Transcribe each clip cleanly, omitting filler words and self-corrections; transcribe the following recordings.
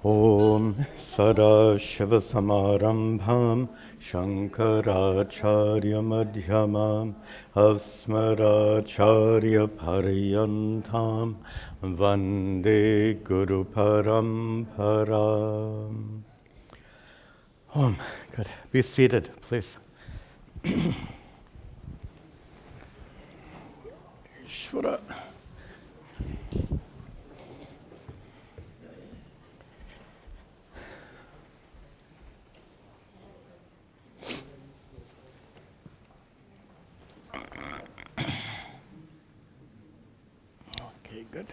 Om Sadashivasamarambham Shankaracharya Madhyamam Asmaracharya Paryantam Vande Guru Paramparam. Good. Be seated, please. Shvara. Okay, good.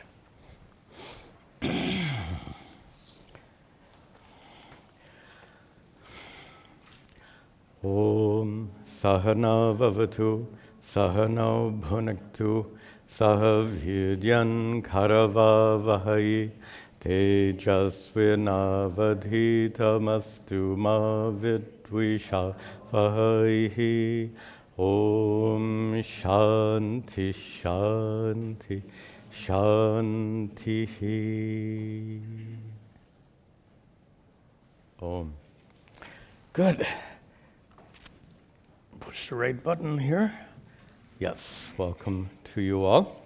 Om Sahana Vavatu Sahana Bhunaktu Sahavidyan Karava Vahai Tejasvinavadhitamastu ma vidvisha Vahai. Om Shanti Shanti Shanti. Om. Good. Push the right button here. Yes, welcome to you all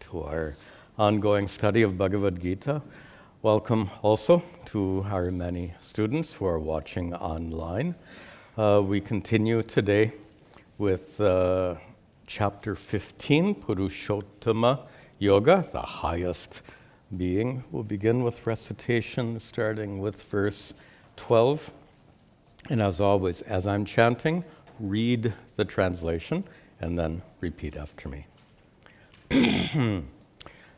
to our ongoing study of Bhagavad Gita. Welcome also to our many students who are watching online. We continue today with chapter 15, Purushottama Yoga, the highest being. We'll begin with recitation starting with verse 12. And as always, as I'm chanting, read the translation and then repeat after me.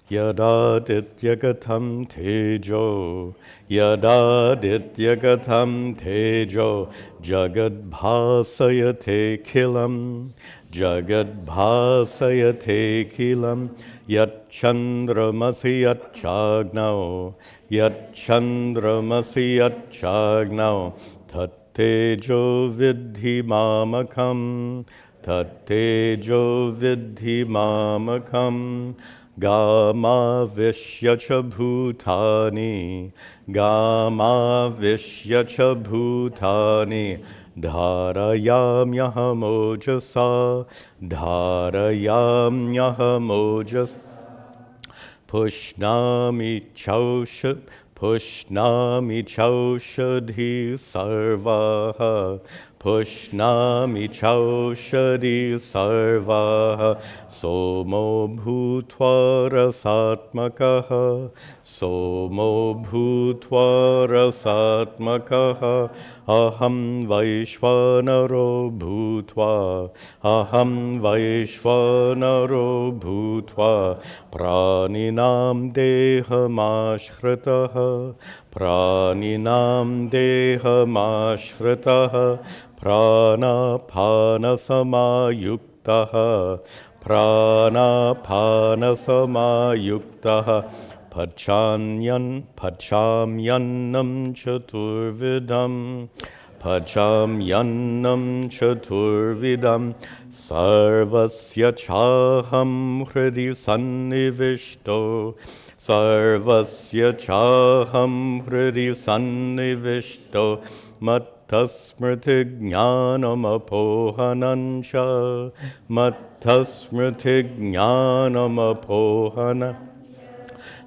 Yadadityagatam tejo, yadadityagatam tejo, jagadbhasayate kilam, jagadbhasayate kilam, yatchandramasi yatchagnao, yatchandramasi yatchagnao, Tattejo vidhi mamakam, tattejo vidhi mamakam, gama vishyacha bhutani, gama vishyacha bhutani, dharayam yahamojasa, dharayam yahamojasa, pushnami chausha, Pushnami chaushadhi sarvaha, Pushnami chaushadhi sarvaha, Somo bhutva rasatmakaha, Somo bhutva rasatmakaha, Aham vaishvanaro bhutva, Aham vaishvanaro bhutva, Praninam dehamashkritaha, Praninam dehamashkritaha, Pranaphanasamayuktaha, Pranaphanasamayuktaha, Pachamyannam chaturvidam, Pachamyannam chaturvidam, Sarvasya chaham hridi sannivishto, Sarvasya chaham hridi sannivishto, Mattasmriti jnanam apohanancha, Mattasmriti jnanam apohanancha,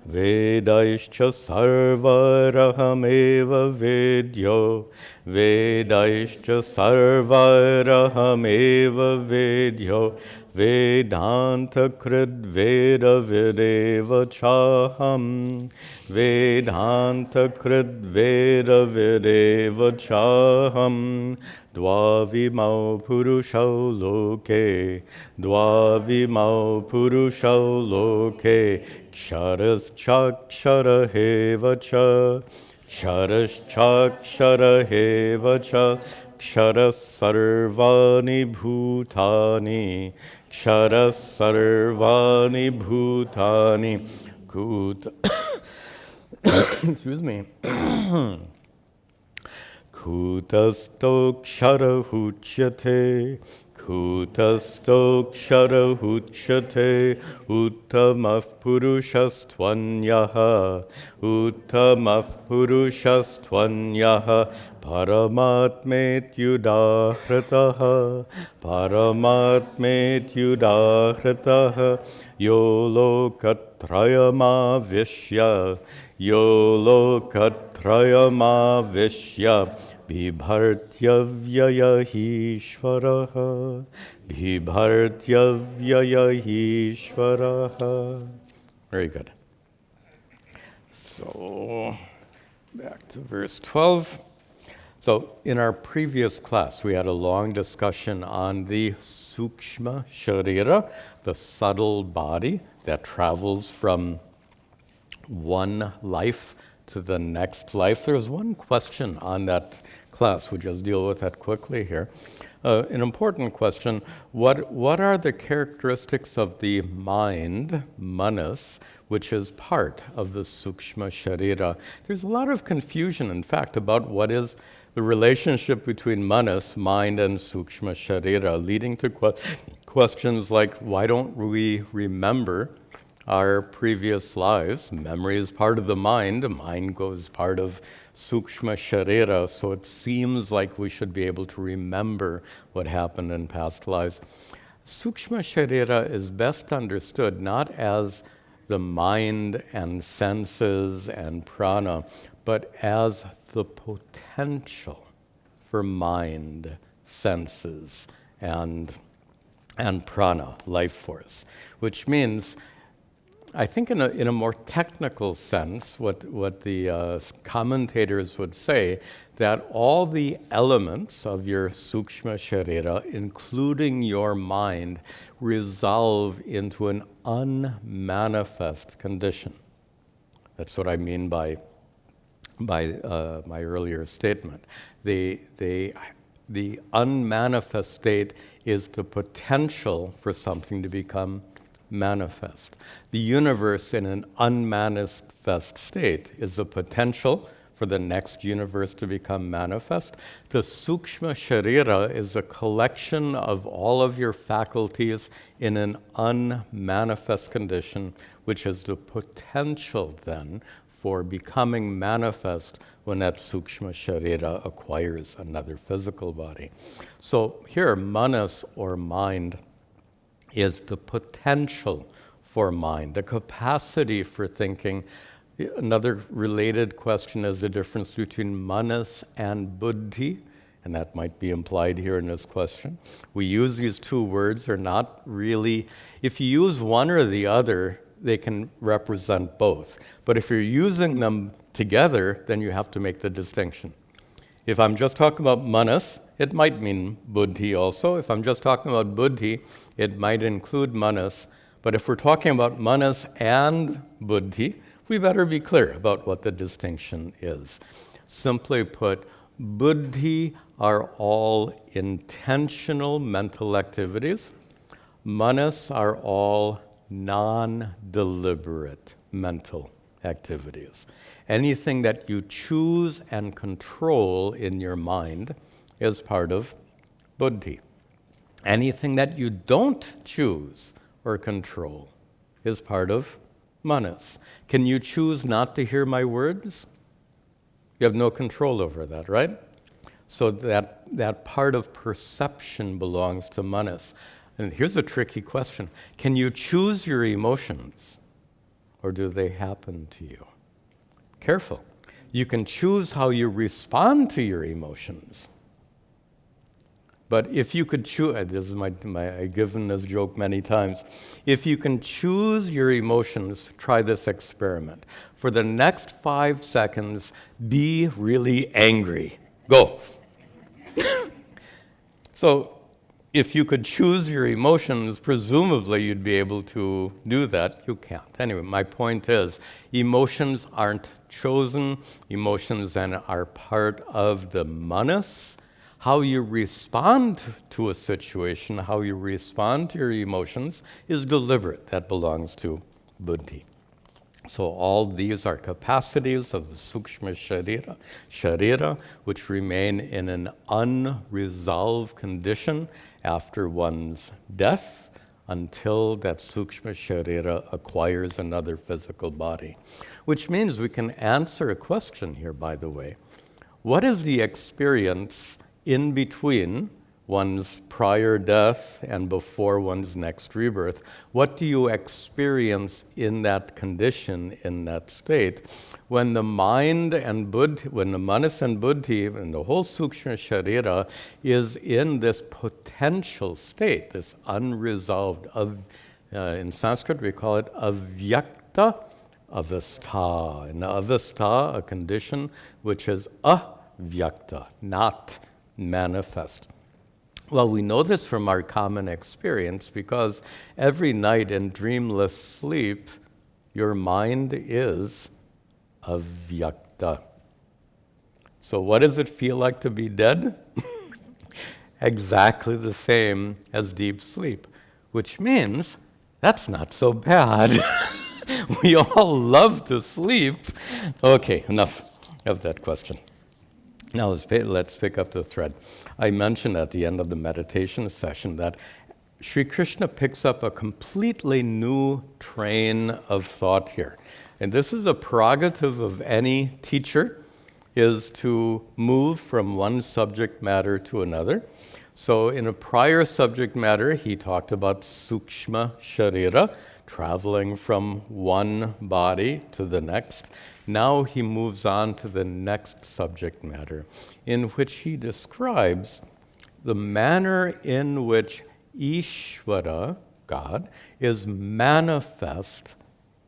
Vedaischa sarvarahameva vedyo, Vedaischa sarvarahameva vedyo, Vedanta krid veda videva chaham, Vedanta krid veda videva chaham, Dvavimau purushau loke, Dvavimau purushau loke, Charas chakshara hevacha, Charas chakshara hevacha, Charas sarvani bhutani, Charas sarvani bhutani, Kuta, excuse me, Kutastokshara huchyate, Bhutastokshara uchate uttamah purushastvanyaha paramatmetyudahrataha yolokatrayamavishya Bibhartyavyayahishvaraha. Very good. So, back to verse 12. So, in our previous class, we had a long discussion on the Sukshma Sharira, the subtle body that travels from one life to the next life. There's one question on that class. We'll just deal with that quickly here. An important question, what are the characteristics of the mind, manas, which is part of the Sukshma Sharira? There's a lot of confusion, in fact, about what is the relationship between manas, mind, and Sukshma Sharira, leading to questions like, why don't we remember our previous lives? Memory is part of the mind. The mind goes part of Sukshma Sharira, so it seems like we should be able to remember what happened in past lives. Sukshma Sharira is best understood not as the mind and senses and prana, but as the potential for mind, senses, and prana, life force, which means, I think in a more technical sense, what the commentators would say, that all the elements of your Sukshma Sharira, including your mind, resolve into an unmanifest condition. That's what I mean by my earlier statement. The unmanifest state is the potential for something to become manifest. The universe in an unmanifest state is the potential for the next universe to become manifest. The Sukshma Sharira is a collection of all of your faculties in an unmanifest condition, which is the potential then for becoming manifest when that Sukshma Sharira acquires another physical body. So here, manas or mind is the potential for mind, the capacity for thinking. Another related question is the difference between manas and buddhi, and that might be implied here in this question. We use these two words, they're not really, if you use one or the other, they can represent both. But if you're using them together, then you have to make the distinction. If I'm just talking about manas, it might mean buddhi also. If I'm just talking about buddhi, it might include manas. But if we're talking about manas and buddhi, we better be clear about what the distinction is. Simply put, buddhi are all intentional mental activities. Manas are all non-deliberate mental activities. Anything that you choose and control in your mind is part of buddhi. Anything that you don't choose or control is part of manas. Can you choose not to hear my words? You have no control over that, right? So that part of perception belongs to manas. And here's a tricky question. Can you choose your emotions, or do they happen to you? Careful. You can choose how you respond to your emotions. But if you could choose, this is I've given this joke many times. If you can choose your emotions, try this experiment. For the next 5 seconds, be really angry. Go. So, if you could choose your emotions, presumably you'd be able to do that. You can't. Anyway, my point is, emotions aren't chosen. Emotions then are part of the manas. How you respond to a situation, how you respond to your emotions is deliberate. That belongs to buddhi. So all these are capacities of the sukshma sharira, which remain in an unresolved condition after one's death until that sukshma sharira acquires another physical body. Which means we can answer a question here, by the way. What is the experience in between one's prior death and before one's next rebirth? What do you experience in that condition, in that state? When the mind and buddhi, when the manas and buddhi and the whole sukshma sharira is in this potential state, this unresolved, in Sanskrit we call it avyakta avastha. In avastha, a condition which is avyakta, not manifest. Well, we know this from our common experience because every night in dreamless sleep, your mind is avyakta. So what does it feel like to be dead? Exactly the same as deep sleep, which means that's not so bad. We all love to sleep. Okay, enough of that question. Now let's pick up the thread. I mentioned at the end of the meditation session that Sri Krishna picks up a completely new train of thought here. And this is a prerogative of any teacher, is to move from one subject matter to another. So in a prior subject matter, he talked about sukshma sharira, traveling from one body to the next. Now he moves on to the next subject matter, in which he describes the manner in which Ishvara, God, is manifest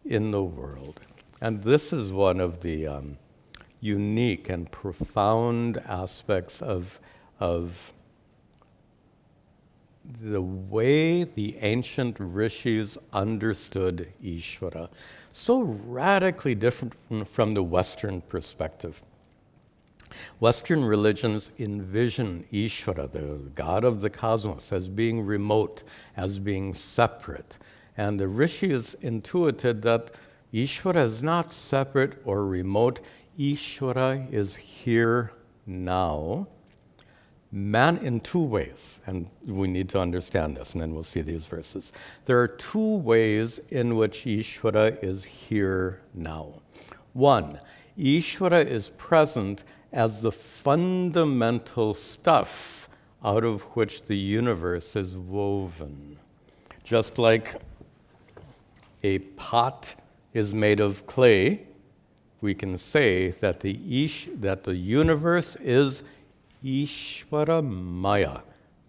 in the world. And this is one of the unique and profound aspects of the way the ancient rishis understood Ishvara. So radically different from the Western perspective. Western religions envision Ishvara, the God of the cosmos, as being remote, as being separate. And the rishis intuited that Ishvara is not separate or remote. Ishvara is here now, in two ways, and we need to understand this, and then we'll see these verses. There are two ways in which Ishvara is here now. One, Ishvara is present as the fundamental stuff out of which the universe is woven. Just like a pot is made of clay, we can say that the universe is Ishvara Maya,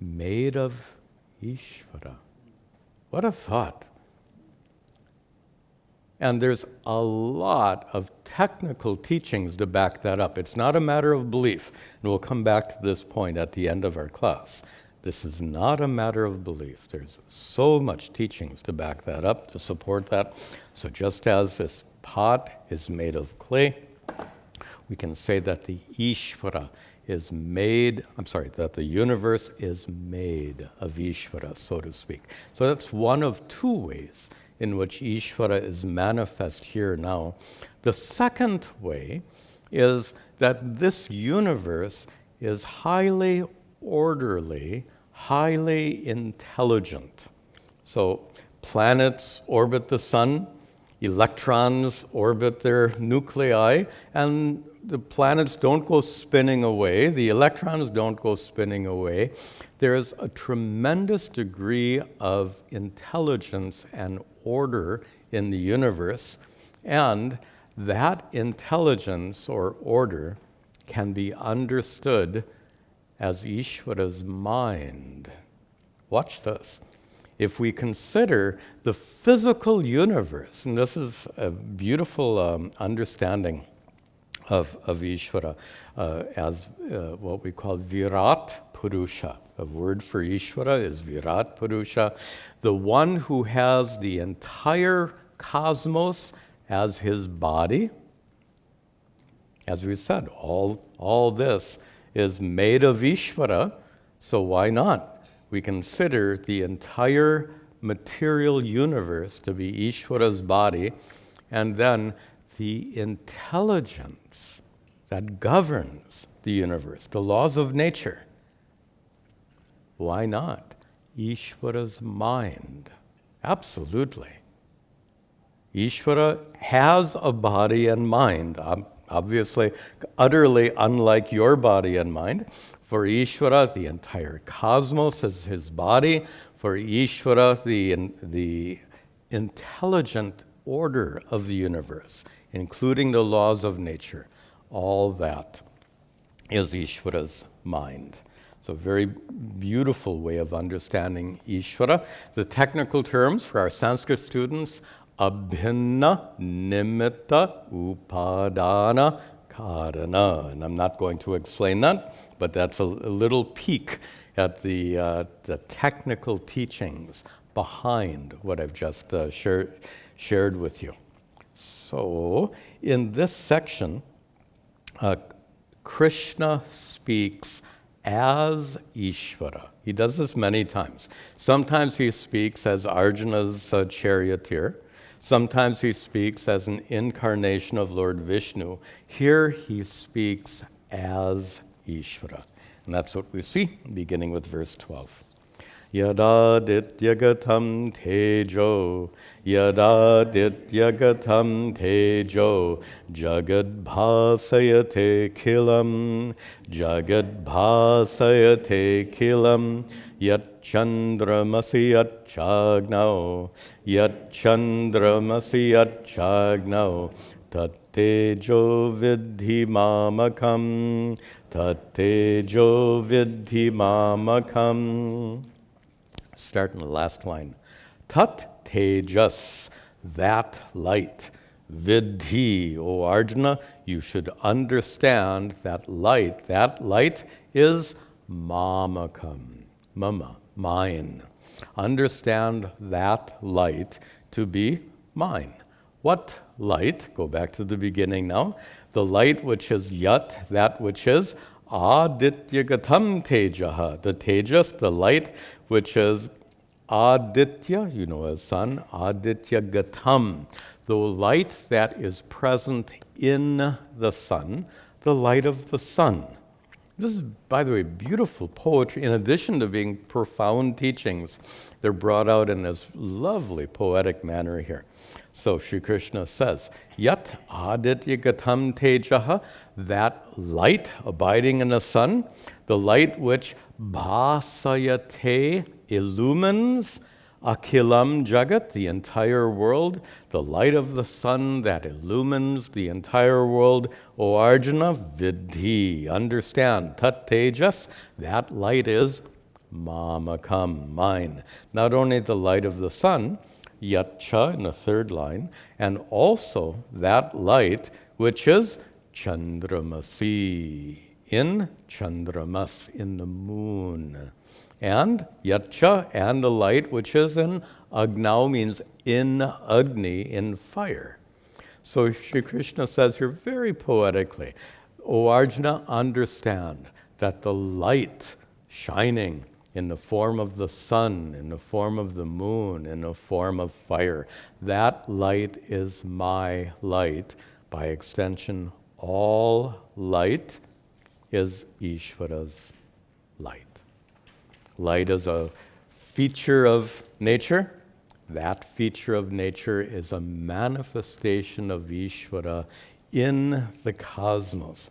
made of Ishvara. What a thought. And there's a lot of technical teachings to back that up. It's not a matter of belief. And we'll come back to this point at the end of our class. This is not a matter of belief. There's so much teachings to back that up, to support that. So just as this pot is made of clay, we can say that the Ishvara is made, that the universe is made of Ishvara, so to speak. So that's one of two ways in which Ishvara is manifest here now. The second way is that this universe is highly orderly, highly intelligent. So planets orbit the sun, electrons orbit their nuclei, and the planets don't go spinning away, the electrons don't go spinning away. There's a tremendous degree of intelligence and order in the universe, and that intelligence or order can be understood as Ishvara's mind. Watch this. If we consider the physical universe, and this is a beautiful understanding of Ishvara as what we call Virat Purusha. The word for Ishvara is Virat Purusha, the one who has the entire cosmos as his body. As we said, all this is made of Ishvara, so why not? We consider the entire material universe to be Ishvara's body, and then the intelligence that governs the universe, the laws of nature. Why not? Ishvara's mind. Absolutely. Ishvara has a body and mind, obviously utterly unlike your body and mind. For Ishvara, the entire cosmos is his body. For Ishvara, the intelligent order of the universe, including the laws of nature, all that is Ishvara's mind. So a very beautiful way of understanding Ishvara. The technical terms for our Sanskrit students: abhinna, nimitta, upadana, karana. And I'm not going to explain that, but that's a little peek at the technical teachings behind what I've just shared with you. So in this section, Krishna speaks as Ishvara. He does this many times. Sometimes he speaks as Arjuna's charioteer. Sometimes he speaks as an incarnation of Lord Vishnu. Here he speaks as Ishvara. And that's what we see, beginning with verse 12. Yadadityagatam tejo, yadadityagatam tejo, jagadbhasayate kilam, jagadbhasayate kilam, yat chandramasi yat chagnao, yat chandramasi yat chagnao, tattejo vidhi mamakam, tattejo vidhi mamakam. Start in the last line. Tat tejas, that light. Vidhi, O Arjuna, you should understand that light. That light is mamakam, mama, mine. Understand that light to be mine. What light? Go back to the beginning now. The light which is yat, that which is adityagatam tejaha. The tejas, the light which is aditya, you know, as sun, adityagatam. The light that is present in the sun, the light of the sun. This is, by the way, beautiful poetry. In addition to being profound teachings, they're brought out in this lovely poetic manner here. So Sri Krishna says, Yat adityagatam tejaha, that light abiding in the sun, the light which bhasayate, illumines, akhilam jagat, the entire world, the light of the sun that illumines the entire world. O Arjuna, vidhi, understand, tat tejas, that light is mamakam, mine. Not only the light of the sun, yatcha in the third line, and also that light which is chandramasi, in chandramas, in the moon. And yatcha, and the light which is in agnau, means in agni, in fire. So Sri Krishna says here very poetically, O Arjuna, understand that the light shining in the form of the sun, in the form of the moon, in the form of fire, that light is my light. By extension, all light is Ishvara's light. Light is a feature of nature. That feature of nature is a manifestation of Ishvara in the cosmos.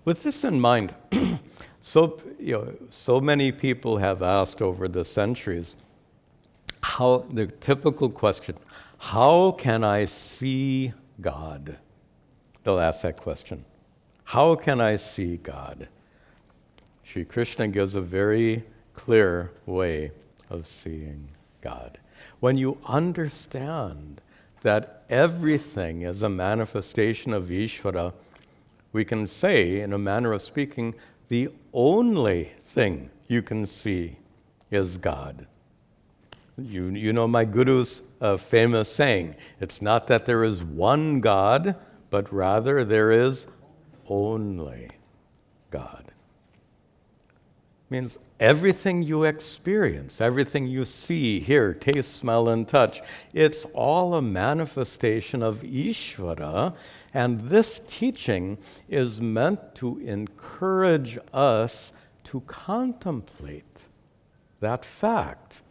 With this in mind, so many people have asked over the centuries, the typical question, how can I see God? They'll ask that question. How can I see God? Sri Krishna gives a very clear way of seeing God. When you understand that everything is a manifestation of Ishvara, we can say, in a manner of speaking, the only thing you can see is God. You know my Guru's famous saying, it's not that there is one God, but rather there is only God. means everything you experience, everything you see, hear, taste, smell, and touch, it's all a manifestation of Ishvara. And this teaching is meant to encourage us to contemplate that fact.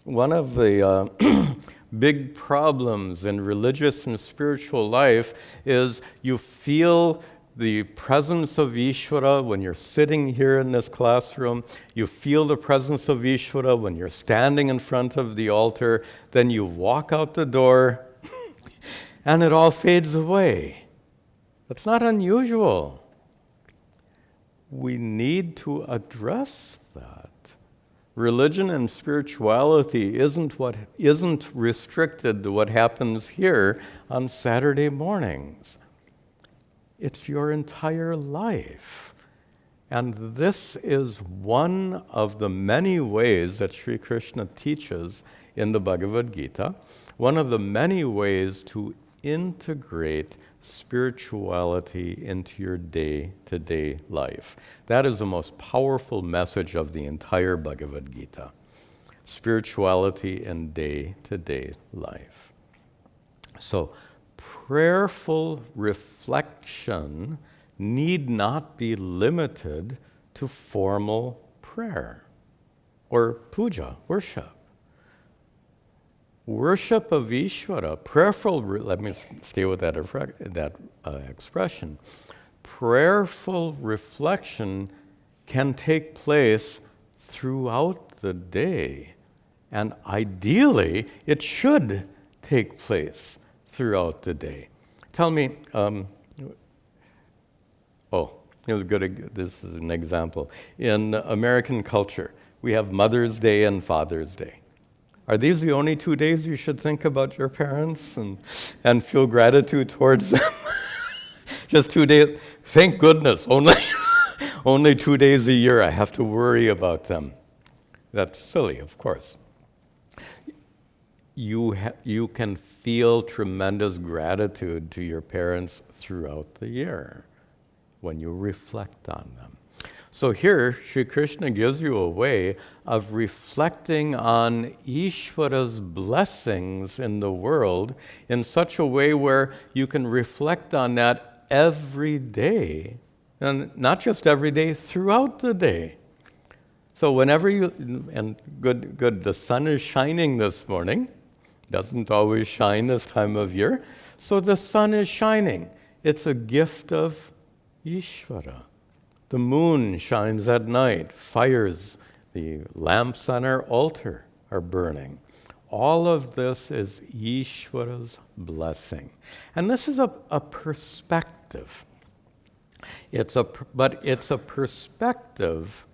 One of the big problems in religious and spiritual life is you feel the presence of Ishvara when you're sitting here in this classroom. You feel the presence of Ishvara when you're standing in front of the altar. Then you walk out the door and it all fades away. That's not unusual. We need to address that. Religion and spirituality isn't restricted to what happens here on Saturday mornings. It's your entire life. And this is one of the many ways that Sri Krishna teaches in the Bhagavad Gita, one of the many ways to integrate spirituality into your day-to-day life. That is the most powerful message of the entire Bhagavad Gita. Spirituality in day-to-day life. So, prayerful reflection need not be limited to formal prayer or puja, worship. Worship of Ishvara, prayerful, let me stay with that expression. Prayerful reflection can take place throughout the day. And ideally, it should take place throughout the day. Tell me, this is an example. In American culture, we have Mother's Day and Father's Day. Are these the only 2 days you should think about your parents and feel gratitude towards them? Just 2 days? Thank goodness, only 2 days a year I have to worry about them. That's silly, of course. You can feel tremendous gratitude to your parents throughout the year when you reflect on them. So here, Sri Krishna gives you a way of reflecting on Ishvara's blessings in the world in such a way where you can reflect on that every day, and not just every day, throughout the day. So whenever the sun is shining this morning. Doesn't always shine this time of year. So the sun is shining. It's a gift of Ishvara. The moon shines at night. Fires, the lamps on our altar are burning. All of this is Ishvara's blessing. And this is a perspective. But it's a perspective.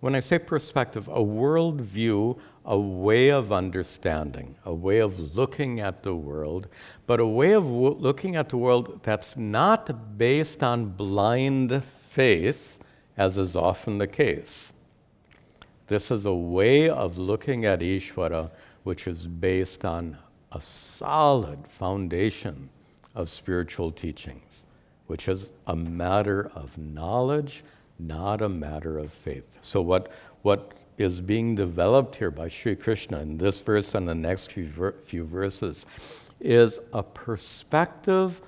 When I say perspective, a worldview, a way of understanding, a way of looking at the world, but a way of looking at the world that's not based on blind faith, as is often the case. This is a way of looking at Ishvara which is based on a solid foundation of spiritual teachings, which is a matter of knowledge, not a matter of faith. So what is being developed here by Sri Krishna in this verse and the next few verses is a perspective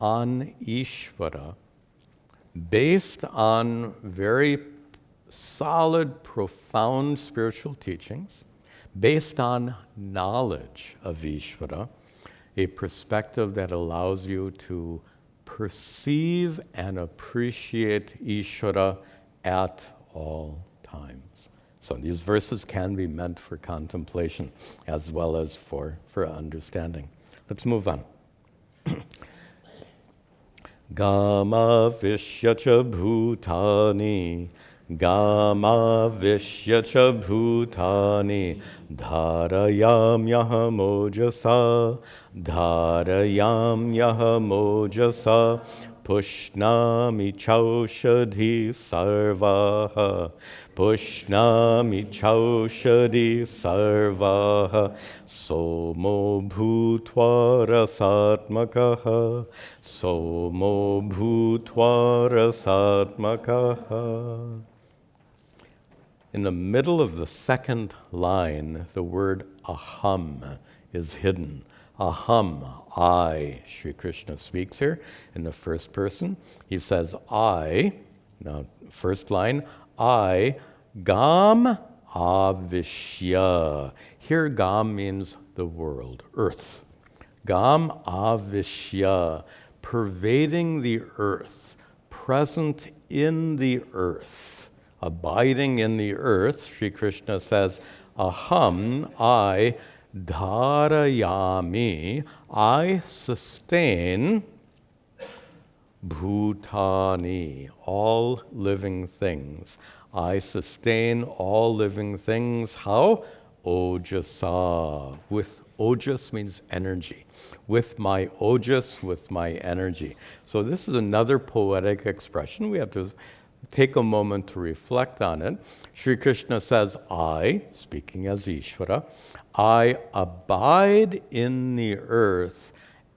on Ishvara based on very solid, profound spiritual teachings, based on knowledge of Ishvara, a perspective that allows you to perceive and appreciate Ishvara at all times. So these verses can be meant for contemplation as well as for understanding. Let's move on. Gama Vishyacha Bhutani, Gama Vishyacha Bhutani, Dharayam Yaha Mojasa, Dharayam Yaha Mojasa, Pushnami Chaushadhi Sarvaha, Pushnami Chaushadhi Sarvaha, Somo Bhutva Rasatmakaha, Somo Bhutva Rasatmakaha. in the middle of the second line, the word aham is hidden. Aham, I. Sri Krishna speaks here in the first person. He says, I, now first line, I, gam avishya. Here gam means the world, earth. Gam avishya, pervading the earth, present in the earth, abiding in the earth. Sri Krishna says, aham, I, dharayami, I sustain bhutani, all living things. I sustain all living things. How? Ojasa. With ojas means energy. With my ojas, with my energy. So this is another poetic expression. We have to take a moment to reflect on it. Sri Krishna says, I, speaking as Ishvara, I abide in the earth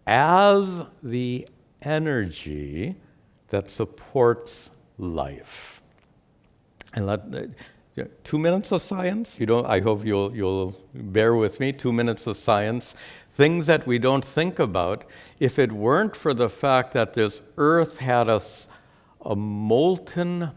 as the energy that supports life. And 2 minutes of science. I hope you'll bear with me. 2 minutes of science. Things that we don't think about. If it weren't for the fact that this earth had a molten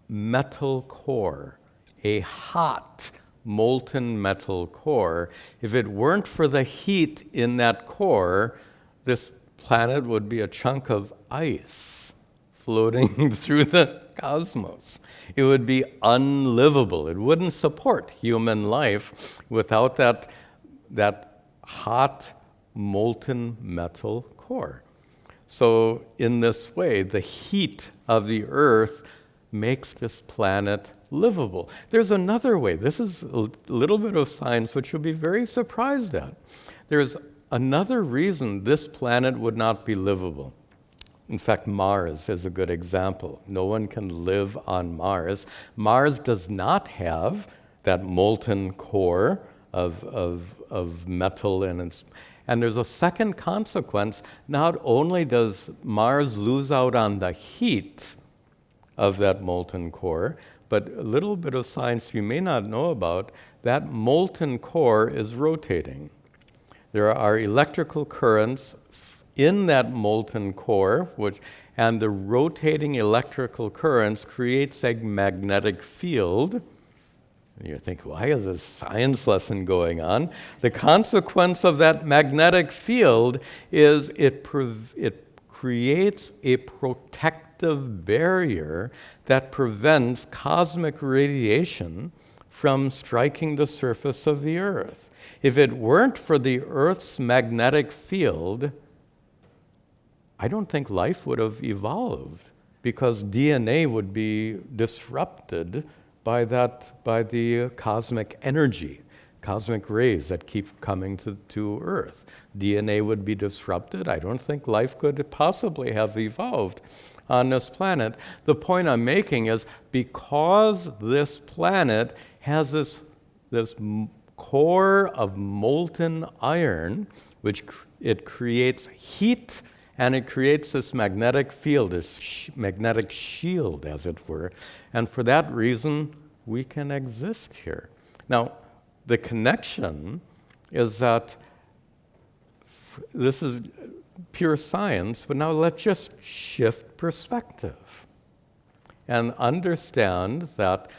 metal core, a hot molten metal core, if it weren't for the heat in that core, this planet would be a chunk of ice floating through the cosmos. It would be unlivable. It wouldn't support human life without that hot molten metal core. So in this way, the heat of the earth makes this planet livable. There's another way. This is a little bit of science which you'll be very surprised at. There's another reason this planet would not be livable. In fact, Mars is a good example. No one can live on Mars. Mars does not have that molten core of metal in its. And there's a second consequence. Not only does Mars lose out on the heat of that molten core, but a little bit of science you may not know about, that molten core is rotating. There are electrical currents in that molten core, and the rotating electrical currents creates a magnetic field. And you think, why is this science lesson going on? The consequence of that magnetic field is it creates a protective barrier that prevents cosmic radiation from striking the surface of the Earth. If it weren't for the Earth's magnetic field, I don't think life would have evolved, because DNA would be disrupted by the cosmic energy, cosmic rays that keep coming to Earth. DNA would be disrupted. I don't think life could possibly have evolved on this planet. The point I'm making is, because this planet has this core of molten iron, which it creates heat, and it creates this magnetic field, this magnetic shield, as it were. And for that reason, we can exist here. Now, the connection is that this is pure science, but now let's just shift perspective and understand that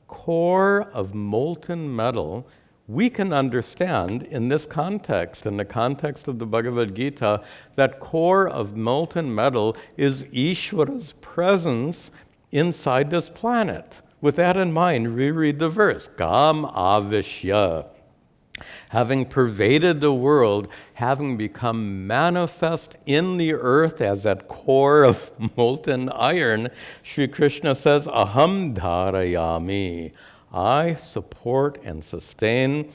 core of molten metal, we can understand in this context, in the context of the Bhagavad Gita, that core of molten metal is Ishvara's presence inside this planet. With that in mind, reread the verse, Gam avishya. Having pervaded the world, having become manifest in the earth as that core of molten iron, Sri Krishna says, Aham dharayami. I support and sustain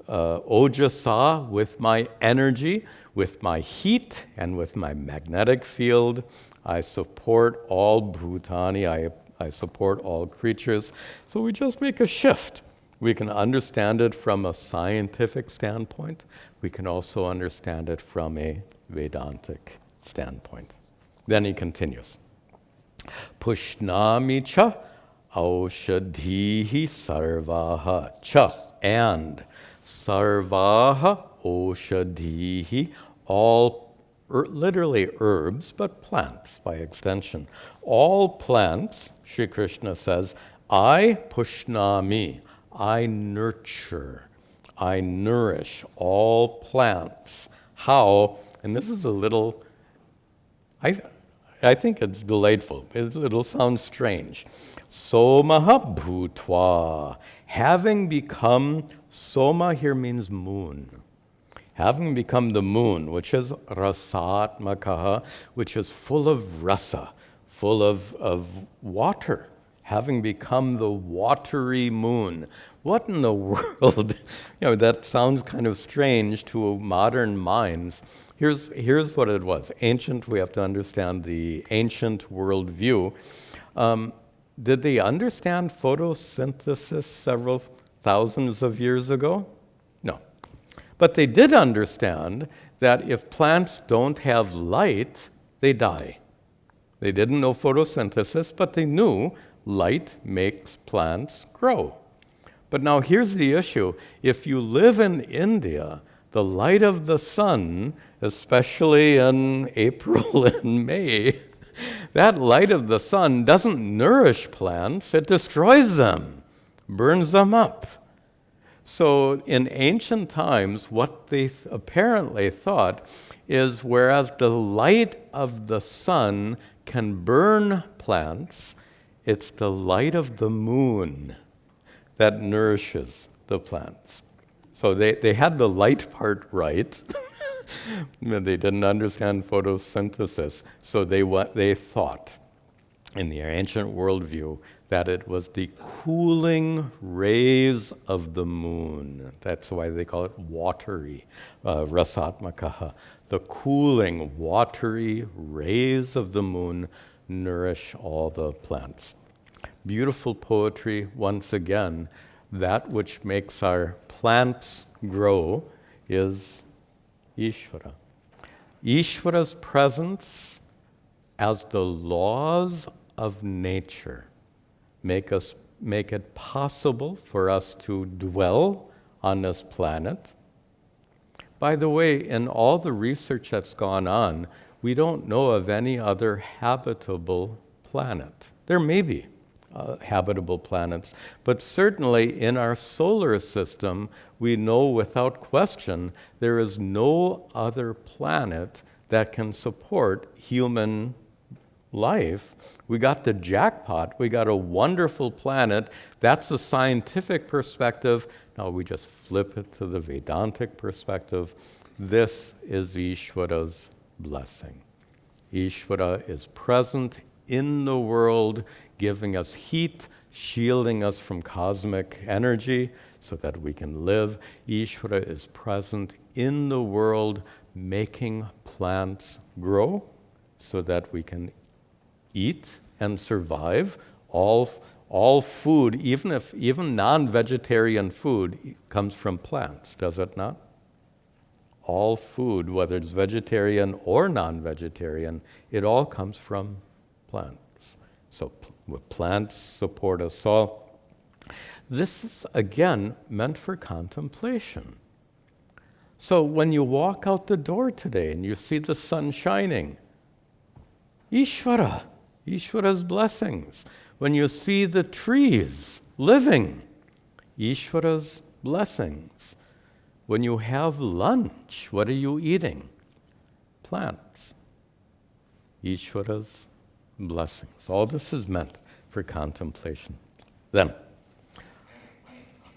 ojasa with my energy, with my heat, and with my magnetic field. I support all bhutani. I support all creatures. So we just make a shift. We can understand it from a scientific standpoint. We can also understand it from a Vedantic standpoint. Then he continues. Pushnami cha Aushadhihi sarvaha. Cha, and. Sarvaha aushadhihi, all, literally herbs, but plants by extension. All plants, Sri Krishna says, I pushnami, I nurture, I nourish all plants. How? And this is a little, I think it's delightful. It'll sound strange. Somaha bhutva, having become, soma here means moon. Having become the moon, which is rasatmakaha, which is full of rasa, full of water. Having become the watery moon. What in the world? That sounds kind of strange to modern minds. Here's what it was. Ancient, we have to understand the ancient worldview. Did they understand photosynthesis several thousands of years ago? No. But they did understand that if plants don't have light, they die. They didn't know photosynthesis, but they knew light makes plants grow. But now here's the issue. If you live in India, the light of the sun, especially in April and May, that light of the sun doesn't nourish plants, it destroys them, burns them up. So in ancient times, what they apparently thought is whereas the light of the sun can burn plants, it's the light of the moon that nourishes the plants. So they had the light part right. They didn't understand photosynthesis. So they thought, in the ancient worldview, that it was the cooling rays of the moon. That's why they call it watery, rasatmakaha. The cooling, watery rays of the moon nourish all the plants. Beautiful poetry, once again. That which makes our plants grow is Ishvara. Ishvara's presence as the laws of nature make it possible for us to dwell on this planet. By the way, in all the research that's gone on, we don't know of any other habitable planet. There may be habitable planets, but certainly in our solar system, we know without question there is no other planet that can support human life. We got the jackpot. We got a wonderful planet. That's the scientific perspective. Now we just flip it to the Vedantic perspective. This is Ishvara's blessing. Ishvara is present in the world, giving us heat, shielding us from cosmic energy so that we can live. Ishvara is present in the world, making plants grow so that we can eat and survive. All food, even non-vegetarian food, comes from plants, does it not? All food, whether it's vegetarian or non-vegetarian, it all comes from plants. So plants support us all. This is, again, meant for contemplation. So when you walk out the door today and you see the sun shining, Ishvara's blessings. When you see the trees living, Ishvara's blessings. When you have lunch, what are you eating? Plants. Ishvara's blessings. All this is meant for contemplation. Then,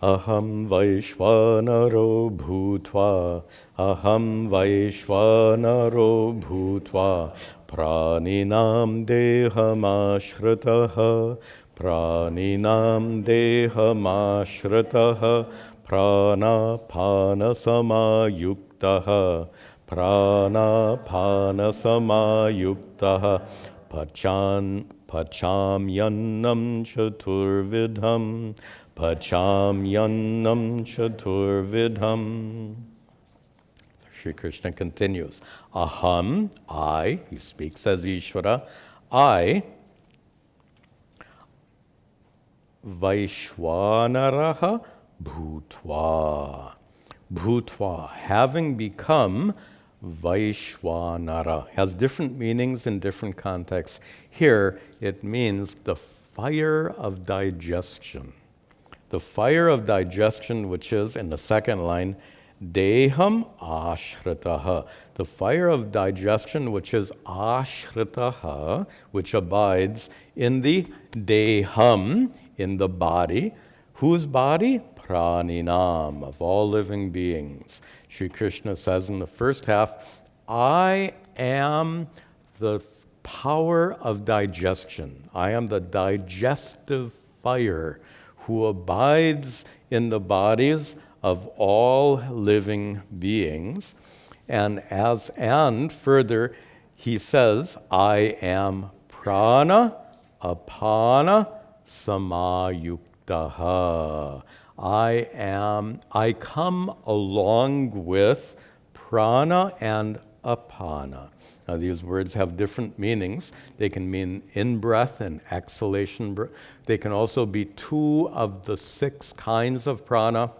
Aham Vaishvanaro Bhutva, Aham Vaishvanaro Bhutva, Praninam Dehamashritah, Praninam Dehamashritah, Prana Samayuktah, Prana Samayuktah, Pachamyannam Chaturvidham, Pachamyannam Chaturvidham. Sri Krishna continues, Aham, I, he speaks as Ishvara, I Vaishwanaraha Bhutva. Bhutva, having become Vaishwanara, has different meanings in different contexts. Here, it means the fire of digestion. The fire of digestion, which is, in the second line, Deham Ashritaha. The fire of digestion, which is Ashritaha, which abides in the Deham, in the body. Whose body? Praninam, of all living beings. Sri Krishna says in the first half, I am the power of digestion. I am the digestive fire who abides in the bodies of all living beings. And further, he says, I am prana, apana, samayuktaha. I come along with prana and apana. Now, these words have different meanings. They can mean in-breath and exhalation. They can also be 2 of the 6 kinds of prana,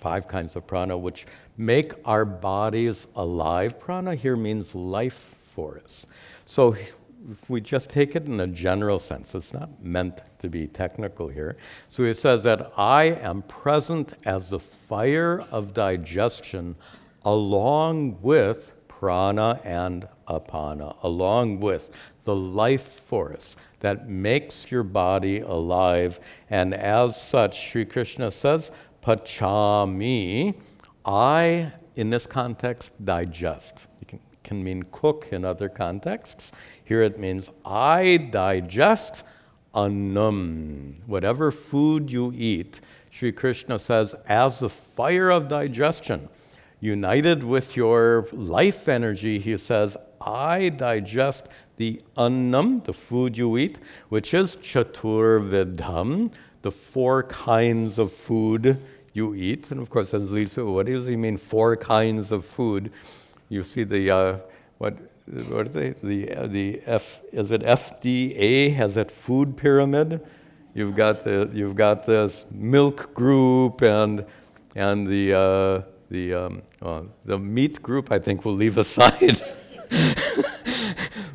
5 kinds of prana, which make our bodies alive. Prana here means life force. So if we just take it in a general sense, it's not meant to be technical here. So he says that I am present as the fire of digestion along with prana and apana, along with the life force that makes your body alive. And as such, Sri Krishna says, pachami, I, in this context, digest. It can mean cook in other contexts. Here it means I digest annam. Whatever food you eat, Sri Krishna says, as the fire of digestion, united with your life energy, he says, I digest the annam, the food you eat, which is chaturvidham, the 4 kinds of food you eat. And of course, as Lisa, what does he mean, 4 kinds of food? You see the, what are they? Is it FDA has that food pyramid? You've got this milk group and the meat group, I think we'll leave aside.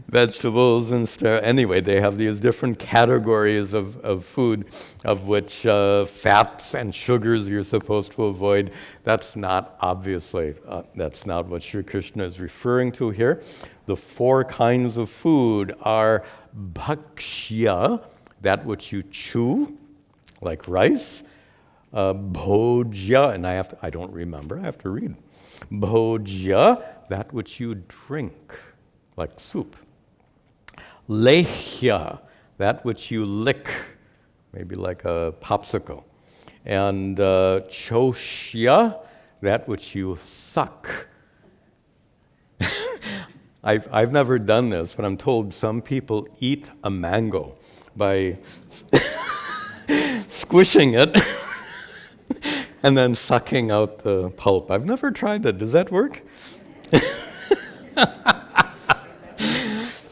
Vegetables and stuff. Anyway, they have these different categories of food, of which fats and sugars you're supposed to avoid. That's not, obviously, that's not what Sri Krishna is referring to here. The 4 kinds of food are bhakshya, that which you chew, like rice, bhojya, and I don't remember, I have to read. Bhojya, that which you drink, like soup. Lehya, that which you lick, maybe like a popsicle. And choshya, that which you suck. I've never done this, but I'm told some people eat a mango by squishing it and then sucking out the pulp. I've never tried that. Does that work?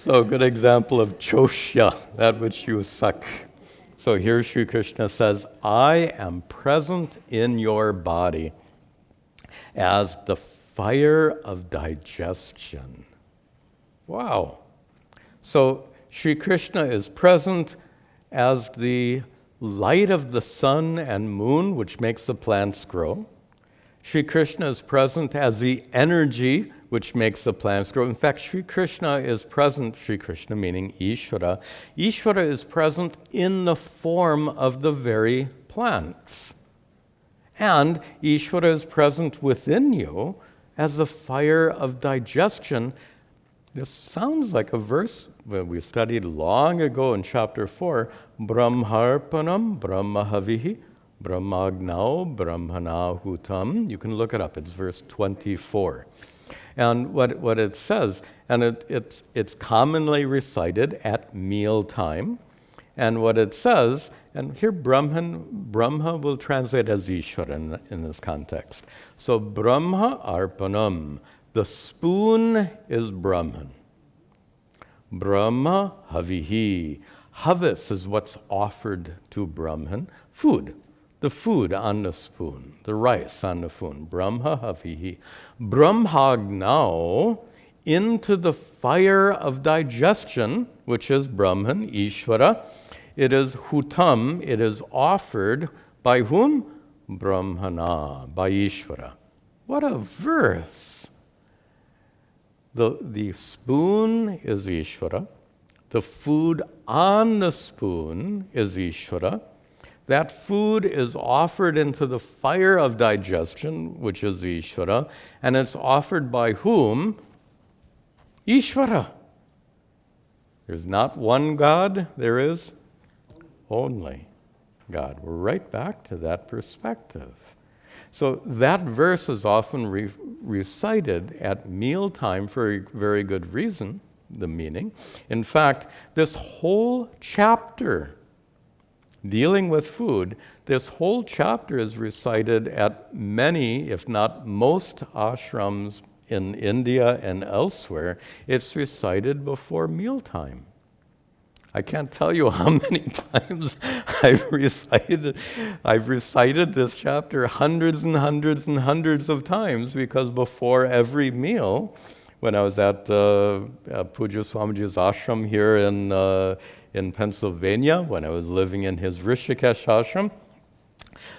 So a good example of choshya, that which you suck. So here Sri Krishna says, I am present in your body as the fire of digestion. Wow. So Sri Krishna is present as the light of the sun and moon, which makes the plants grow. Sri Krishna is present as the energy which makes the plants grow. In fact, Sri Krishna is present, Sri Krishna meaning Ishvara. Ishvara is present in the form of the very plants. And Ishvara is present within you as the fire of digestion. This sounds like a verse that we studied long ago in chapter 4, Brahmarpanam Brahmahavihi Brahmagnau Brahmanahutam. You can look it up, it's verse 24. And what it says, and it's commonly recited at mealtime, and what it says, and here Brahma will translate as Ishvara in this context. So Brahma Arpanam, the spoon is Brahman. Brahma Havihi. Havis is what's offered to Brahman. Food, the food on the spoon, the rice on the spoon. Brahma havihi. Brahmagnau, into the fire of digestion, which is Brahman, Ishvara. It is hutam, it is offered by whom? Brahmana, by Ishvara. What a verse! The spoon is Ishvara. The food on the spoon is Ishvara. That food is offered into the fire of digestion, which is Ishvara, and it's offered by whom? Ishvara. There's not one God, there is only God. We're right back to that perspective. So that verse is often recited at mealtime for a very good reason, the meaning. In fact, this whole chapter dealing with food, this whole chapter is recited at many, if not most, ashrams in India and elsewhere. It's recited before mealtime. I can't tell you how many times I've recited this chapter hundreds and hundreds and hundreds of times, because before every meal, when I was at Pujya Swamiji's ashram here in Pennsylvania, when I was living in his Rishikesh ashram,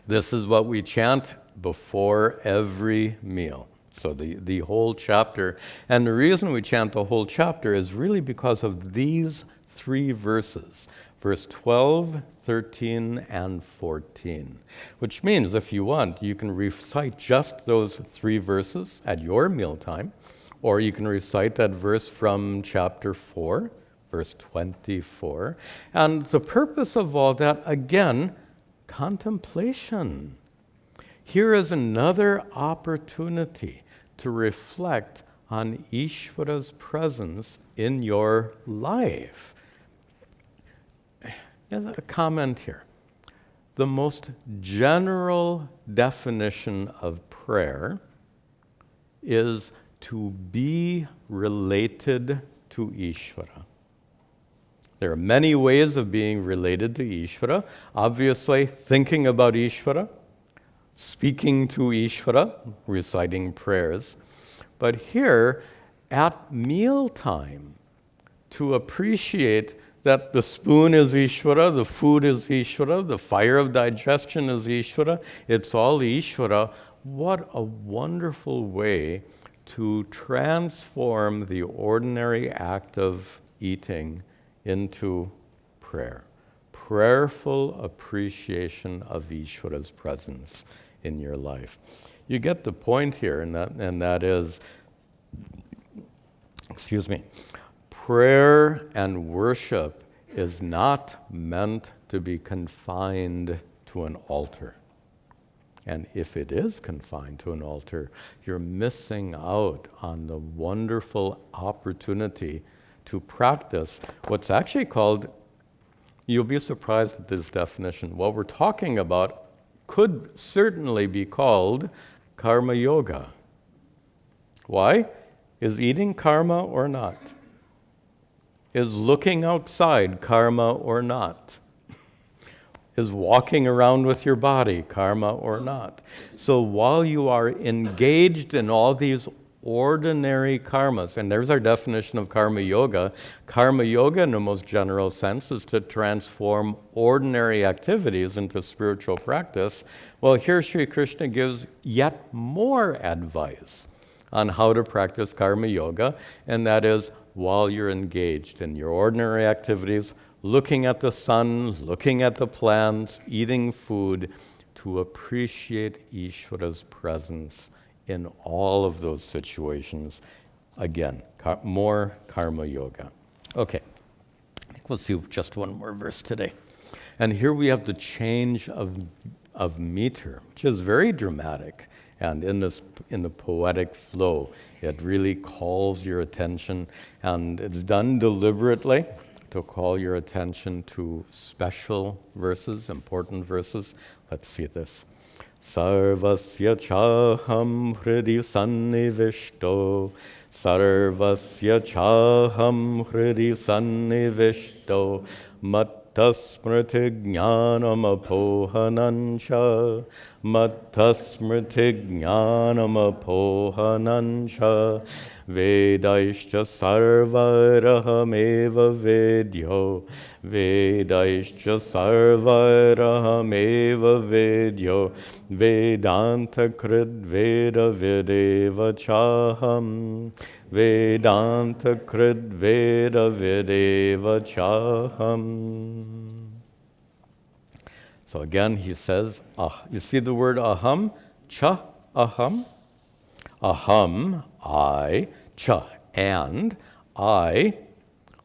this is what we chant before every meal. So the whole chapter. And the reason we chant the whole chapter is really because of these 3 verses, verse 12, 13, and 14, which means if you want, you can recite just those 3 verses at your mealtime, or you can recite that verse from chapter 4, verse 24. And the purpose of all that, again, contemplation. Here is another opportunity to reflect on Ishvara's presence in your life. A comment here. The most general definition of prayer is to be related to Ishvara. There are many ways of being related to Ishvara. Obviously, thinking about Ishvara, speaking to Ishvara, reciting prayers. But here, at mealtime, to appreciate that the spoon is Ishvara, the food is Ishvara, the fire of digestion is Ishvara, it's all Ishvara. What a wonderful way to transform the ordinary act of eating into prayer. Prayerful appreciation of Ishvara's presence in your life. You get the point here, and that is, prayer and worship is not meant to be confined to an altar. And if it is confined to an altar, you're missing out on the wonderful opportunity to practice what's actually called, you'll be surprised at this definition, what we're talking about could certainly be called karma yoga. Why? Is eating karma or not? Is looking outside karma or not? Is walking around with your body karma or not? So while you are engaged in all these ordinary karmas, and there's our definition of karma yoga. Karma yoga, in the most general sense, is to transform ordinary activities into spiritual practice. Well, here Sri Krishna gives yet more advice on how to practice karma yoga, and that is while you're engaged in your ordinary activities, looking at the sun, looking at the plants, eating food, to appreciate Ishvara's presence in all of those situations. Again, more karma yoga. Okay, I think we'll see just one more verse today. And here we have the change of meter, which is very dramatic. And in the poetic flow, it really calls your attention, and it's done deliberately to call your attention to special verses, important verses. Let's see this. Sarvasya chaham hridi sannivishto. Sarvasya chaham hridi sannivishto. Mattasmriti jnanam apohanancha. Mattasmriti jnanam apohanancha. Vedaishcha sarvarahameva vedyo. Vedaishcha sarvarahameva vedyo. Vedanta krid veda videva chaham. Vedanta krid veda videva chaham. So again he says, you see the word aham? Cha aham. Aham, I, cha, and I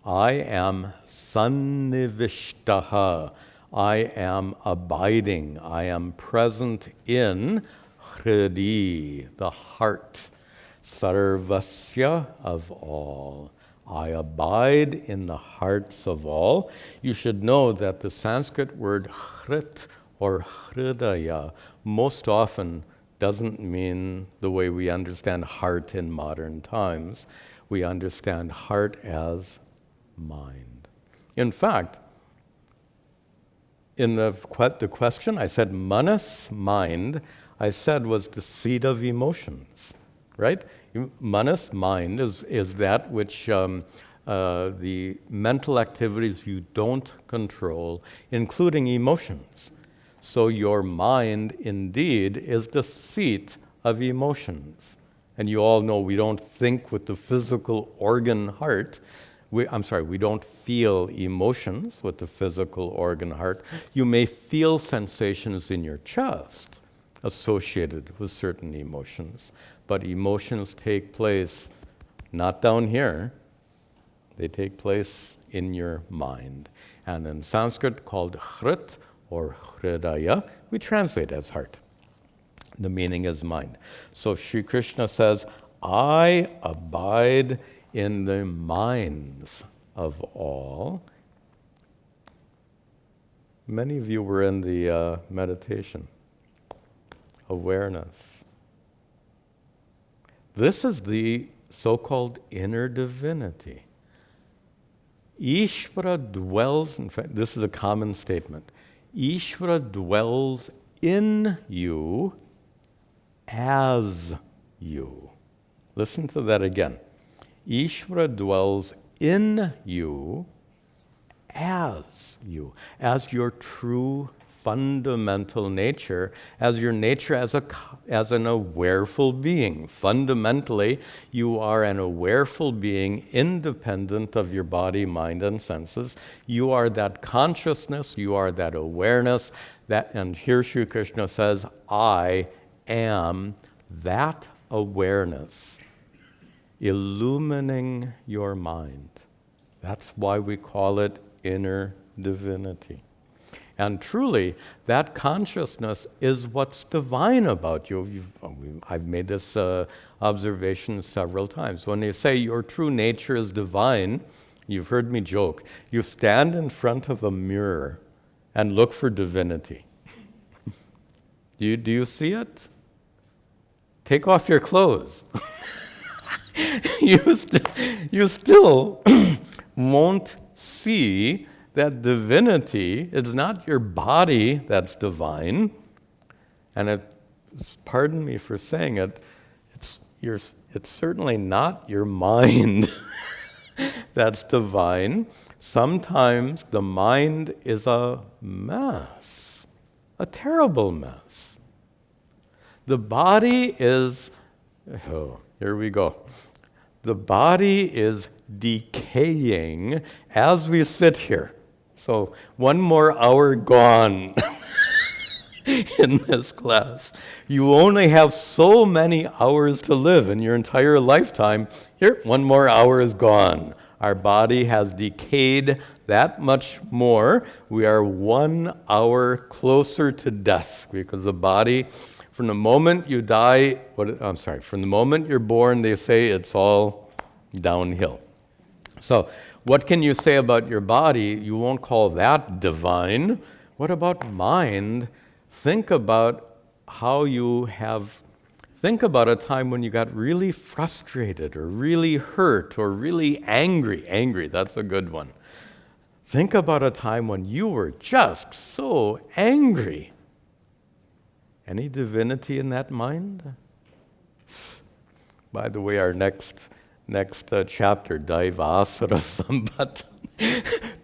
am sannivishtaha. I am abiding. I am present in hridi, the heart. Sarvasya, of all. I abide in the hearts of all. You should know that the Sanskrit word hrit or hridaya most often doesn't mean the way we understand heart in modern times. We understand heart as mind. In fact, in the question, I said manas, mind, I said was the seat of emotions, right? Manas, mind, is that which the mental activities you don't control, including emotions. So your mind, indeed, is the seat of emotions. And you all know we don't think with the physical organ heart. We don't feel emotions with the physical organ heart. You may feel sensations in your chest associated with certain emotions, but emotions take place not down here. They take place in your mind. And in Sanskrit called hrit, or hridaya, we translate as heart. The meaning is mind. So Sri Krishna says, I abide in the minds of all. Many of you were in the meditation. Awareness. This is the so-called inner divinity. Ishvara dwells, in fact, this is a common statement. Ishvara dwells in you as you. Listen to that again. Ishvara dwells in you, as your true fundamental nature, as your nature as an awareful being. Fundamentally, you are an awareful being independent of your body, mind, and senses. You are that consciousness, you are that awareness, and here Sri Krishna says, I am that awareness illumining your mind. That's why we call it inner divinity. And truly, that consciousness is what's divine about you. I've made this observation several times. When they say your true nature is divine, you've heard me joke. You stand in front of a mirror and look for divinity. Do you see it? Take off your clothes. You still won't see that divinity. It's not your body that's divine, and pardon me for saying it, it's certainly not your mind that's divine. Sometimes the mind is a mess, a terrible mess. The body is, here we go. The body is decaying as we sit here. So one more hour gone in this class. You only have so many hours to live in your entire lifetime. Here, one more hour is gone. Our body has decayed that much more. We are 1 hour closer to death because the body, from the moment you die, from the moment you're born, they say it's all downhill. So what can you say about your body? You won't call that divine. What about mind? Think about how you have, think about a time when you got really frustrated or really hurt or really angry. Angry, that's a good one. Think about a time when you were just so angry. Any divinity in that mind? By the way, our next chapter, Daivasara Sambat,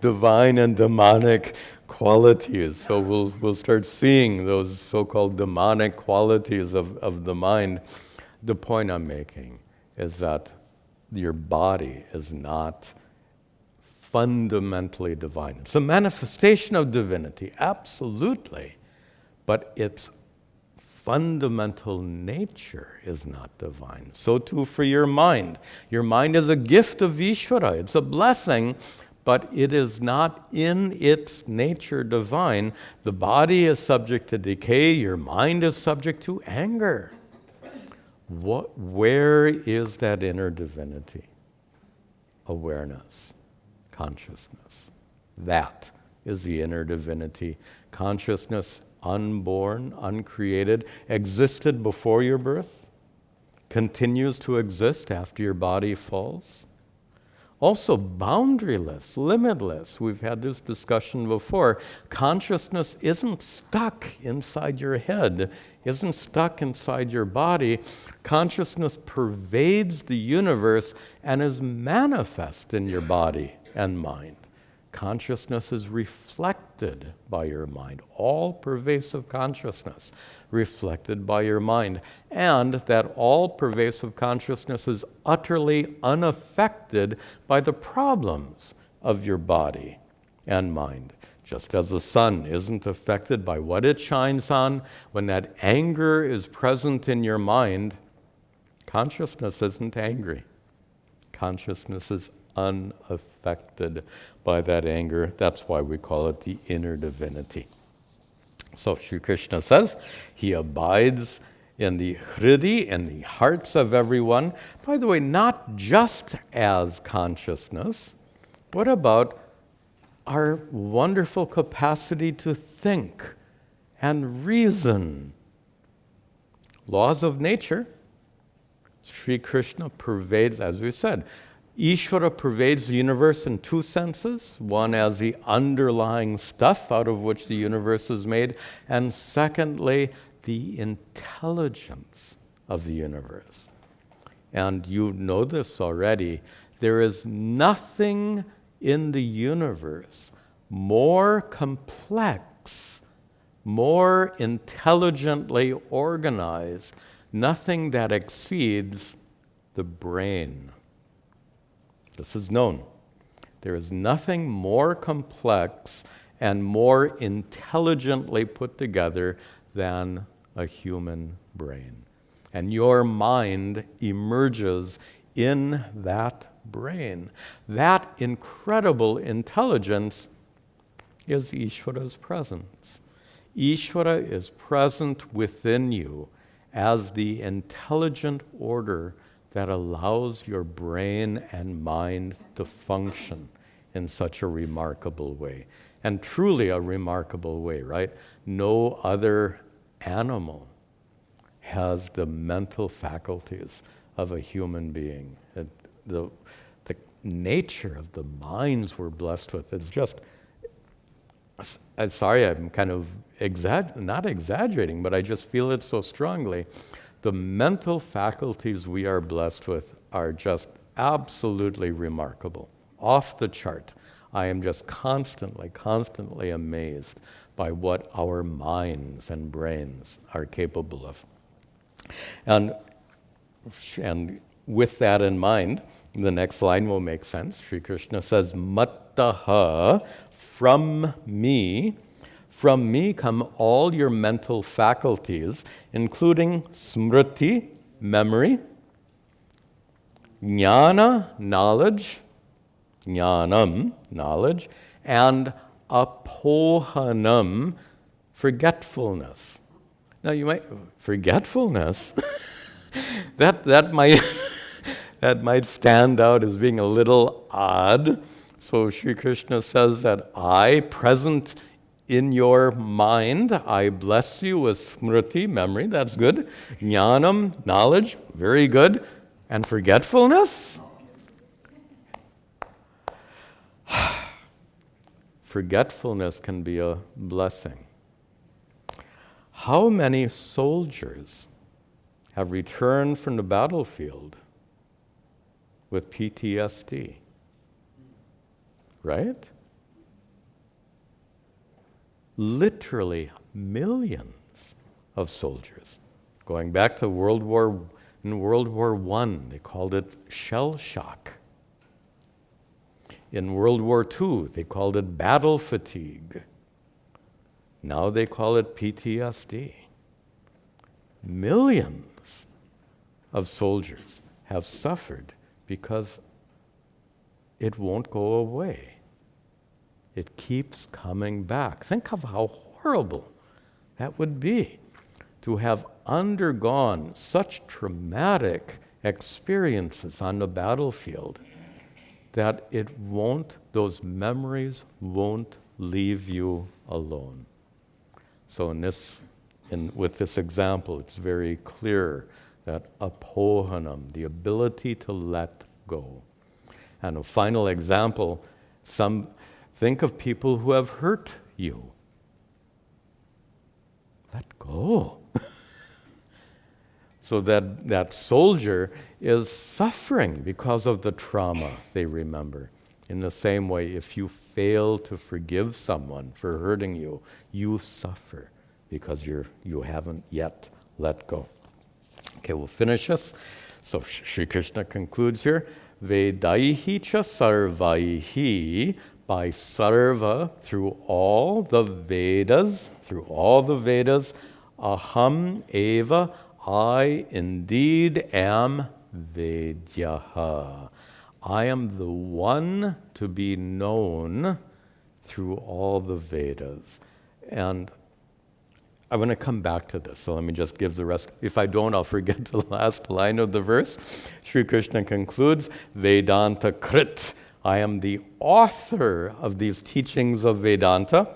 divine and demonic qualities. So we'll start seeing those so-called demonic qualities of the mind. The point I'm making is that your body is not fundamentally divine. It's a manifestation of divinity, absolutely, but its fundamental nature is not divine. So too for your mind. Your mind is a gift of Ishvara. It's a blessing, but it is not in its nature divine. The body is subject to decay. Your mind is subject to anger. Where is that inner divinity? Awareness, consciousness. That is the inner divinity. Consciousness, unborn, uncreated, existed before your birth, continues to exist after your body falls. Also boundaryless, limitless. We've had this discussion before. Consciousness isn't stuck inside your head, isn't stuck inside your body. Consciousness pervades the universe and is manifest in your body and mind. Consciousness is reflected by your mind. All pervasive consciousness reflected by your mind. And that all pervasive consciousness is utterly unaffected by the problems of your body and mind. Just as the sun isn't affected by what it shines on, when that anger is present in your mind, consciousness isn't angry. Consciousness is unaffected by that anger. That's why we call it the inner divinity. So Sri Krishna says, he abides in the hridi, in the hearts of everyone. By the way, not just as consciousness. What about our wonderful capacity to think and reason? Laws of nature. Sri Krishna pervades, as we said, Ishvara pervades the universe in two senses. One as the underlying stuff out of which the universe is made, and secondly, the intelligence of the universe. And you know this already. There is nothing in the universe more complex, more intelligently organized, nothing that exceeds the brain. This is known. There is nothing more complex and more intelligently put together than a human brain. And your mind emerges in that brain. That incredible intelligence is Ishvara's presence. Ishvara is present within you as the intelligent order that allows your brain and mind to function in such a remarkable way. And truly a remarkable way, right? No other animal has the mental faculties of a human being. The nature of the minds we're blessed with is just, I'm sorry, I'm kind of not exaggerating, but I just feel it so strongly. The mental faculties we are blessed with are just absolutely remarkable, off the chart. I am just constantly amazed by what our minds and brains are capable of. And with that in mind, the next line will make sense. Sri Krishna says, Mattaha, from me come all your mental faculties, including smriti, memory, jnana, knowledge, jnanam, knowledge, and apohanam, forgetfulness. Now you might, forgetfulness? that might stand out as being a little odd. So Sri Krishna says that I, present in your mind, I bless you with smriti, memory, that's good. Jnanam, knowledge, very good. And forgetfulness? Forgetfulness can be a blessing. How many soldiers have returned from the battlefield with PTSD? Right? Literally millions of soldiers. Going back to World War I, they called it shell shock. In World War II, they called it battle fatigue. Now they call it PTSD. Millions of soldiers have suffered because it won't go away. It keeps coming back. Think of how horrible that would be to have undergone such traumatic experiences on the battlefield that those memories won't leave you alone. So with this example, it's very clear that apohanam, the ability to let go. And a final example, think of people who have hurt you. Let go. So that soldier is suffering because of the trauma they remember. In the same way, if you fail to forgive someone for hurting you, you suffer because you haven't yet let go. Okay, we'll finish this. So Sri Krishna concludes here, Vedaihi cha sarvaihi, by sarva, through all the Vedas, aham eva, I indeed am Vedyaha. I am the one to be known through all the Vedas. And I'm going to come back to this, so let me just give the rest. If I don't, I'll forget the last line of the verse. Sri Krishna concludes, Vedanta Krit. I am the author of these teachings of Vedanta.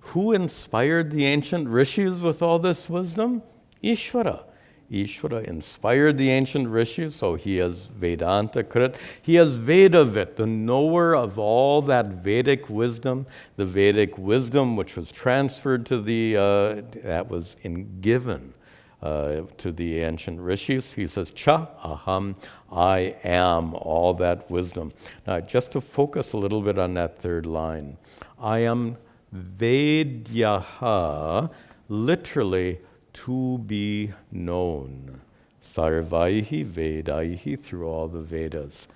Who inspired the ancient rishis with all this wisdom? Ishvara. Ishvara inspired the ancient rishis, so he is Vedanta Krit. He is Vedavit, the knower of all that Vedic wisdom, the Vedic wisdom which was transferred to given to the ancient rishis. He says, Cha aham, I am all that wisdom. Now, just to focus a little bit on that third line, I am Vedyaha, literally, to be known. Sarvaihi Vedaihi, through all the Vedas.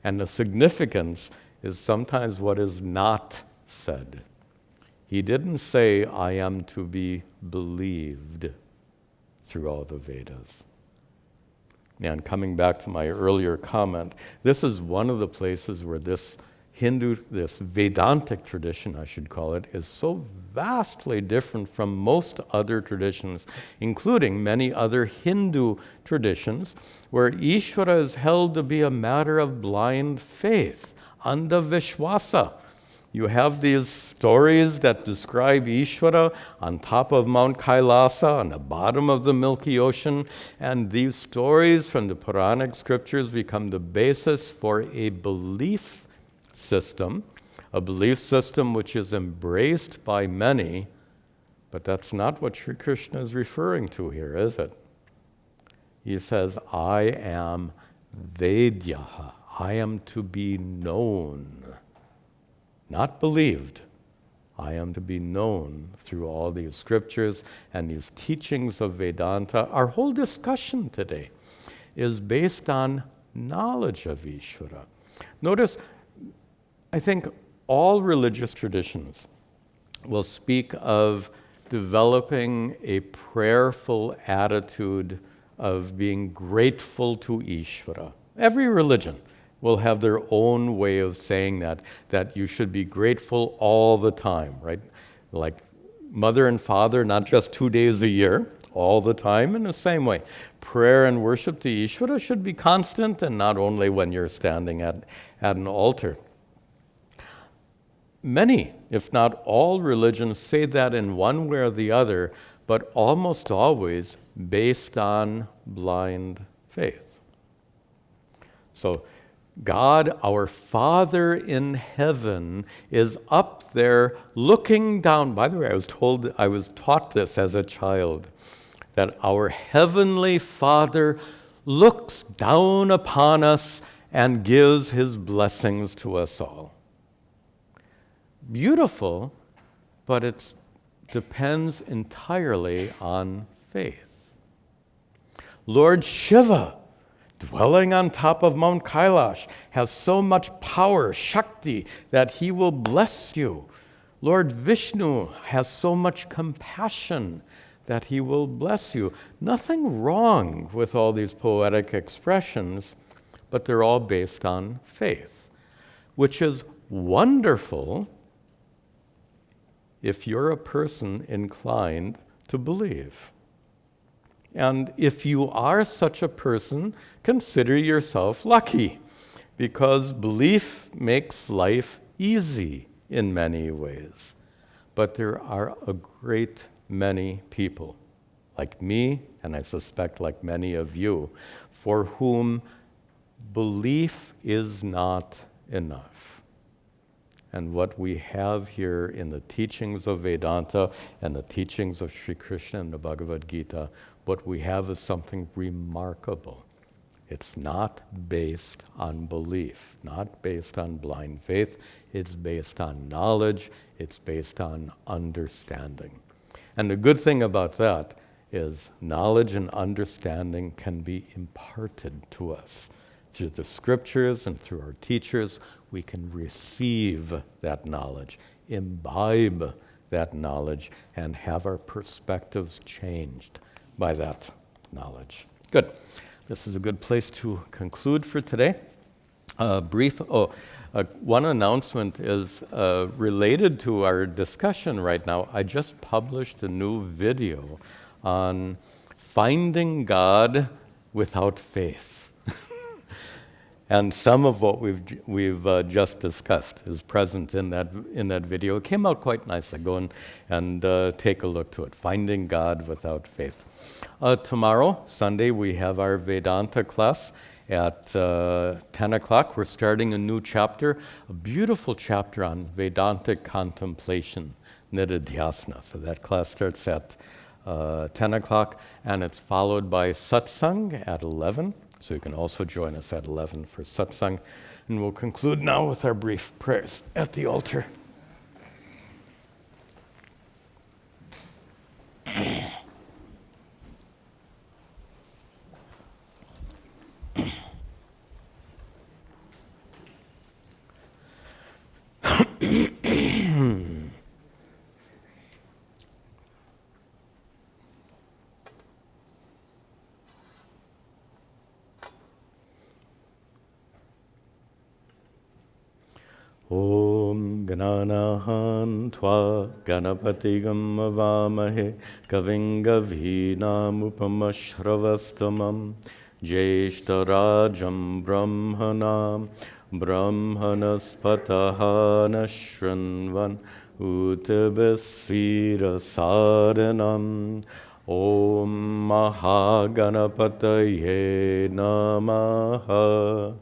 And the significance is sometimes what is not said. He didn't say, I am to be believed through all the Vedas. And coming back to my earlier comment, this is one of the places where this Vedantic tradition, I should call it, is so vastly different from most other traditions, including many other Hindu traditions, where Ishvara is held to be a matter of blind faith, andavishwasa. You have these stories that describe Ishvara on top of Mount Kailasa, on the bottom of the Milky Ocean, and these stories from the Puranic scriptures become the basis for a belief system which is embraced by many, but that's not what Sri Krishna is referring to here, is it? He says, I am Vedyaha. I am to be known, not believed. I am to be known through all these scriptures and these teachings of Vedanta. Our whole discussion today is based on knowledge of Ishvara. Notice, I think all religious traditions will speak of developing a prayerful attitude of being grateful to Ishvara. Every religion will have their own way of saying that you should be grateful all the time, right? Like mother and father, not just 2 days a year, all the time. In the same way, prayer and worship to Ishvara should be constant and not only when you're standing at an altar. many, if not all religions say that in one way or the other, but almost always based on blind faith. So God, our Father in heaven, is up there looking down. By the way, I was taught this as a child, that our Heavenly Father looks down upon us and gives His blessings to us all. Beautiful, but it depends entirely on faith. Lord Shiva, dwelling on top of Mount Kailash, has so much power, Shakti, that he will bless you. Lord Vishnu has so much compassion that he will bless you. Nothing wrong with all these poetic expressions, but they're all based on faith, which is wonderful if you're a person inclined to believe. And if you are such a person, consider yourself lucky, because belief makes life easy in many ways. But there are a great many people, like me, and I suspect like many of you, for whom belief is not enough. And what we have here in the teachings of Vedanta and the teachings of Sri Krishna and the Bhagavad Gita, what we have is something remarkable. It's not based on belief, not based on blind faith. It's based on knowledge. It's based on understanding. And the good thing about that is knowledge and understanding can be imparted to us. Through the scriptures and through our teachers, we can receive that knowledge, imbibe that knowledge, and have our perspectives changed by that knowledge. Good. This is a good place to conclude for today. One announcement is related to our discussion right now. I just published a new video on finding God without faith. And some of what we've just discussed is present in that video. It came out quite nicely. Go and take a look to it. Finding God without faith. Tomorrow, Sunday, we have our Vedanta class at 10 o'clock. We're starting a new chapter, a beautiful chapter on Vedantic contemplation, Nididhyasana. So that class starts at 10 o'clock, and it's followed by satsang at 11. So you can also join us at 11 for satsang. And we'll conclude now with our brief prayers at the altar. Om Gananahan Tva Ganapatigam Avamahe Kaving Gavinam Upamashravastamam Jeshtarajam Brahmanam Brahmanaspataha Nashranvan Utabasira Saranam Om Mahaganapataye Namaha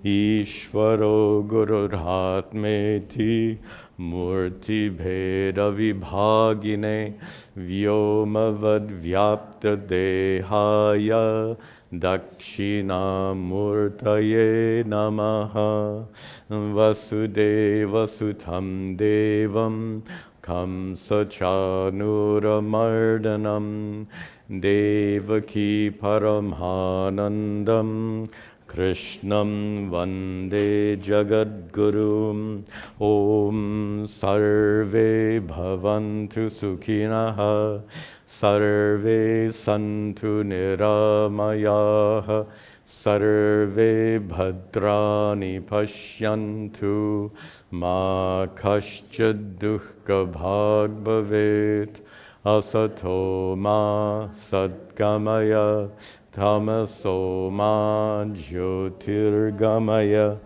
Ishvaro Gurudhatmeti Murti Bheda Vibhagine Vyomavad Vyapta Dehaya Dakshina Murtaye Namaha Vasudeva Sutam Devam Kamsa Chanuramardanam Devaki Paramhanandam Krishnam Vande Jagadgurum Om Sarve Bhavantu Sukhinaha Sarve Santu Niramayaha Sarve Bhadrani Pashyantu Ma Kaschad Dukkha Bhag Bhavet Asato Ma Sadgamaya Tamaso ma jyotirgamaya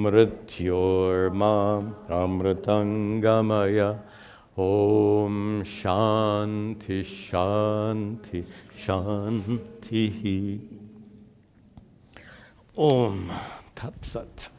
mrityormam amritangamaya. Om Shanti Shanti Shanti. Om Tat Sat.